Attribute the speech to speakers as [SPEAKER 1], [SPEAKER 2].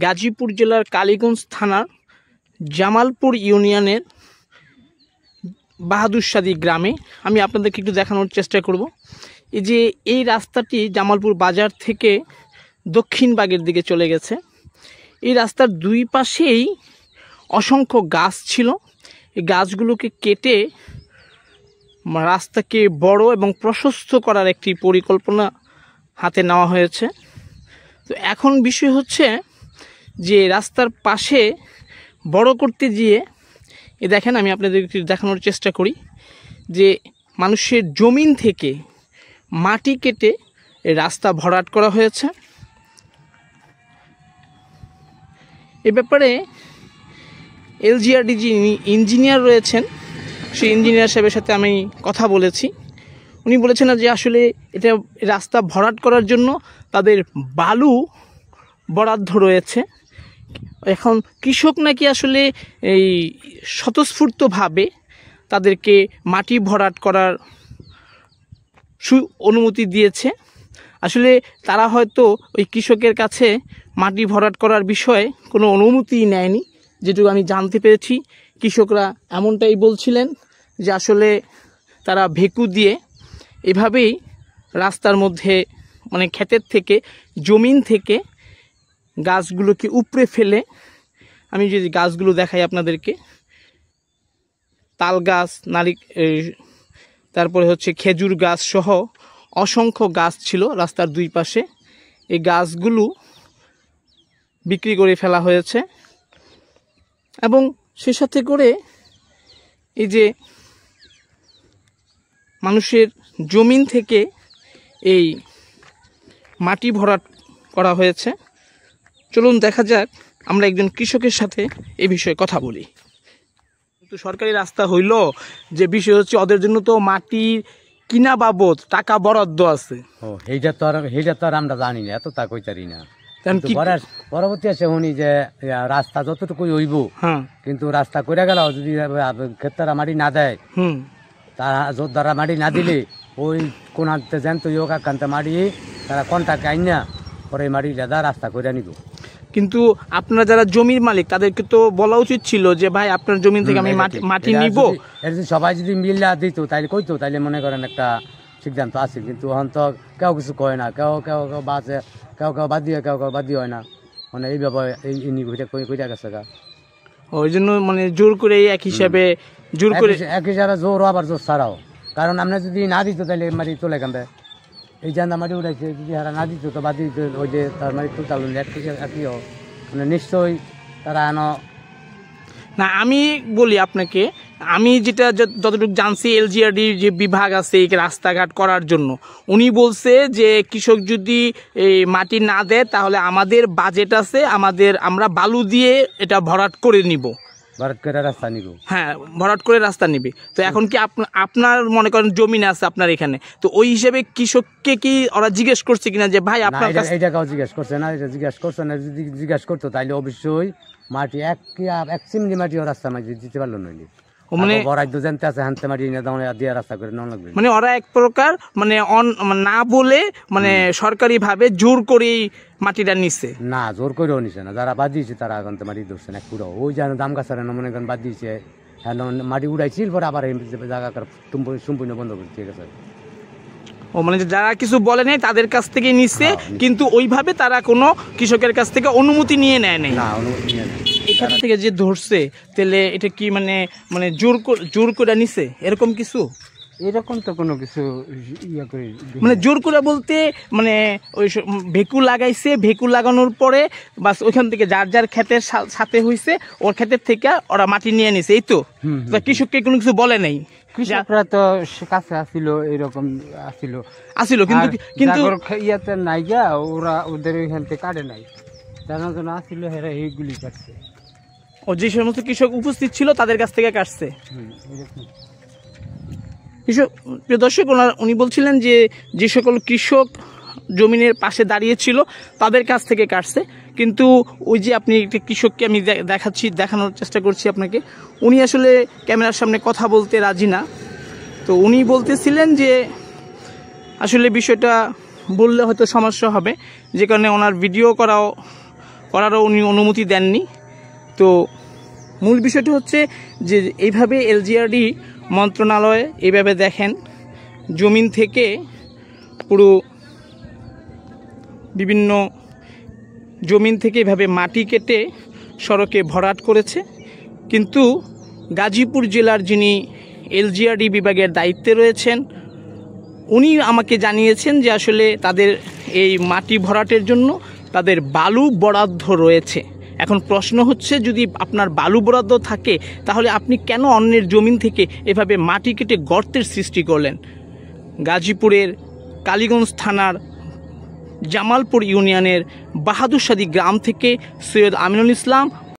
[SPEAKER 1] গাজীপুর জেলার কালীগঞ্জ থানার জামালপুর ইউনিয়নের বাহাদুরশাদী গ্রামে। আমি আপনাদেরকে একটু দেখানোর চেষ্টা করব। এই যে এই রাস্তাটি জামালপুর বাজার থেকে দক্ষিণ বাগের দিকে চলে গেছে। এই রাস্তার দুই পাশেই অসংখ্য গাছ ছিল। এই গাছগুলোকে কেটে রাস্তাকে বড় এবং প্রশস্ত করার একটি পরিকল্পনা হাতে নেওয়া হয়েছে। তো এখন বিষয় হচ্ছে যে রাস্তার পাশে বড় করতে গিয়ে দেখেন, আমি আপনাদেরকে দেখানোর চেষ্টা করি যে মানুষের জমিন থেকে মাটি কেটে রাস্তা ভরাট করা হয়েছে। এ ব্যাপারে এলজিআরডি যিনি ইঞ্জিনিয়ার রয়েছেন, সেই ইঞ্জিনিয়ার সাহেবের সাথে আমি কথা বলেছি। উনি বলেছেন যে আসলে এটা রাস্তা ভরাট করার জন্য তাদের বালু বরাদ্দ রয়েছে। এখন কৃষক নাকি আসলে এই স্বতঃস্ফূর্তভাবে তাদেরকে মাটি ভরাট করার অনুমতি দিয়েছে। আসলে তারা হয়তো ওই কৃষকের কাছে মাটি ভরাট করার বিষয়ে কোনো অনুমতিই নেয়নি। যেটুকু আমি জানতে পেরেছি, কৃষকরা এমনটাই বলছিলেন যে আসলে তারা ভেকু দিয়ে এভাবেই রাস্তার মধ্যে মানে ক্ষেতের থেকে জমিন থেকে গাছগুলোকে উপড়ে ফেলে, আমি যদি গাছগুলো দেখাই আপনাদেরকে, তাল গাছ, তারপরে হচ্ছে খেজুর গাছ সহ অসংখ্য গাছ ছিল রাস্তার দুই পাশে। এই গাছগুলো বিক্রি করে ফেলা হয়েছে এবং সে সাথে করে এই যে মানুষের জমিন থেকে এই মাটি ভরাট করা হয়েছে। চলুন দেখা যাক, আমরা একজন কৃষকের সাথে এই বিষয়ে কথা বলি। কিন্তু সরকারি রাস্তা হইল, যে বিষয় হচ্ছে ওদের জন্য তো মাটির কিনা বাবদ টাকা বরাদ্দ আছে।
[SPEAKER 2] এইটা তো আর আমরা জানি না, এত তা কইতারি না। পরবর্তী আছে উনি যে রাস্তা যতটুকুই হইব, কিন্তু রাস্তা করে গেল যদি ক্ষেত্রে মাটি না দেয়, তারা যোদ্ধারা মাটি না দিলে ওই কোন জানতো যোগা কান্তে মাটি তারা কন্টাক্ট আইন না পরে মাটি দাদা রাস্তা করে নিব।
[SPEAKER 1] কিন্তু আপনারা যারা জমির মালিক তাদেরকে তো বলা উচিত ছিল যে ভাই আপনার জমি থেকে আমি মাটি নিব।
[SPEAKER 2] সবাই যদি মিল্লা দিত তাইলে কইতো, তাইলে মনে করেন একটা সিদ্ধান্ত আছে। কিন্তু এখন তো কেউ কিছু কয় না, কেউ কেউ কেউ বাঁচে, কেউ কেউ বাদ দিয়ে, কেউ কেউ বাদ দিয়ে হয় না। মানে এই ব্যাপারে এই কইটা গেছে গা,
[SPEAKER 1] ওই জন্য মানে জোর করে এক হিসাবে জোর করে
[SPEAKER 2] এক হিসাবে জোর আবার জোর ছাড়াও। কারণ আমরা যদি না দিত তাহলে মাটি চলে গেছে। এই জান্দা মাটি উঠাইছে, যদি হারা না দিত তো বাদ দিত, ওই যে তার মাটি তুলতাল একই মানে নিশ্চয়ই তারা
[SPEAKER 1] না। আমি বলি আপনাকে, আমি যেটা যতটুকু জানছি, এলজিআরডির যে বিভাগ আছে এই রাস্তাঘাট করার জন্য, উনি বলছে যে কৃষক যদি এই মাটি না দেয় তাহলে আমাদের বাজেট আছে, আমরা বালু দিয়ে এটা ভরাট করে নিব,
[SPEAKER 2] ভরাট করে রাস্তা নিব।
[SPEAKER 1] হ্যাঁ, ভরাট করে রাস্তা নিবে। তো এখন কি আপনার মনে করেন জমিন আছে আপনার এখানে, তো ওই হিসেবে কৃষককে কি ওরা জিজ্ঞেস করছে কিনা যে ভাই আপনার কাছে?
[SPEAKER 2] এটা কেউ জিজ্ঞেস করছে না, এটা জিজ্ঞেস করছে না। যদি জিজ্ঞেস করতো তাহলে অবশ্যই মাটি এক চিমনি মাটি রাস্তা মাটি দিতে পারলো নইলে, মানে বরাদ্দ জানতে আছে হানতে মাটি দিয়ে রাস্তা করে নেওয়া লাগবে।
[SPEAKER 1] মানে ওরা এক প্রকার মানে না বলে মানে সরকারি ভাবে জোর করেই মাটিটা নিচ্ছে।
[SPEAKER 2] না, জোর করেও নিছে না, যারা বাদ দিয়েছে তারা এখন মাটি ধরছে না পুরো। ওই যেন দাম গাছার মনে করেন বাদ দিয়েছে, হ্যাঁ মাটি উড়াইছিল পরে আবার জায়গা সম্পূর্ণ বন্ধ করে দিয়ে গেছে।
[SPEAKER 1] ও মানে যারা কিছু বলে নাই তাদের কাছ থেকে নিচ্ছে, কিন্তু ওইভাবে তারা কোনো কৃষকের কাছ থেকে অনুমতি নিয়ে নেয় নাই।
[SPEAKER 2] না, অনুমতি নিয়ে নেয়।
[SPEAKER 1] এখান থেকে যে ধরছে তাহলে এটা কি মানে জোর করে নিছে এরকম কিছু?
[SPEAKER 3] এরকম তো কোনো কিছু
[SPEAKER 1] মানে জোর করে বলতে মানে ওই ভেকু লাগাইছে, ভেকু লাগানোর পরে বাস ওইখান থেকে যার যার ক্ষেতের সাথে হইছে ওর ক্ষেতের থেকে ওরা মাটি নিয়ে নিছে, এই তো? কৃষককে কোনো কিছু বলে নাই?
[SPEAKER 3] কৃষকরা তো কাছে আসিল, এরকম আসিল, কিন্তু ইয়াতে নাই গা, ওরা ওদের ওইখান থেকে কাটে নাই, জানা জানা আসিল হেরা এইগুলি কাটছে।
[SPEAKER 1] ও যে সমস্ত কৃষক উপস্থিত ছিল তাদের কাছ থেকে কাটছে। প্রিয় দর্শক, উনি বলছিলেন যে সকল কৃষক জমিনের পাশে দাঁড়িয়েছিল তাদের কাছ থেকে কাটছে। কিন্তু ওই যে আপনি একটা কৃষককে আমি দেখানোর চেষ্টা করছি আপনাকে, উনি আসলে ক্যামেরার সামনে কথা বলতে রাজি না। তো উনি বলতেছিলেন যে আসলে বিষয়টা বললে হয়তো সমস্যা হবে, যে কারণে ওনার ভিডিও করাও করারও উনি অনুমতি দেননি। তো মূল বিষয়টি হচ্ছে যে এইভাবে এলজিআরডি মন্ত্রণালয় এইভাবে দেখেন জমিন থেকে পুরো বিভিন্ন জমিন থেকে এভাবে মাটি কেটে সড়কে ভরাট করেছে। কিন্তু গাজীপুর জেলার যিনি এলজিআরডি বিভাগের দায়িত্বে রয়েছেন উনি আমাকে জানিয়েছেন যে আসলে তাদের এই মাটি ভরাটের জন্য তাদের বালু বরাদ্দ রয়েছে। এখন প্রশ্ন হচ্ছে, যদি আপনার বালু বরাদ্দ থাকে তাহলে আপনি কেন অন্যের জমিন থেকে এভাবে মাটি কেটে গর্তের সৃষ্টি করলেন? গাজীপুরের কালীগঞ্জ থানার জামালপুর ইউনিয়নের বাহাদুরসাদি গ্রাম থেকে সৈয়দ আমিনুল ইসলাম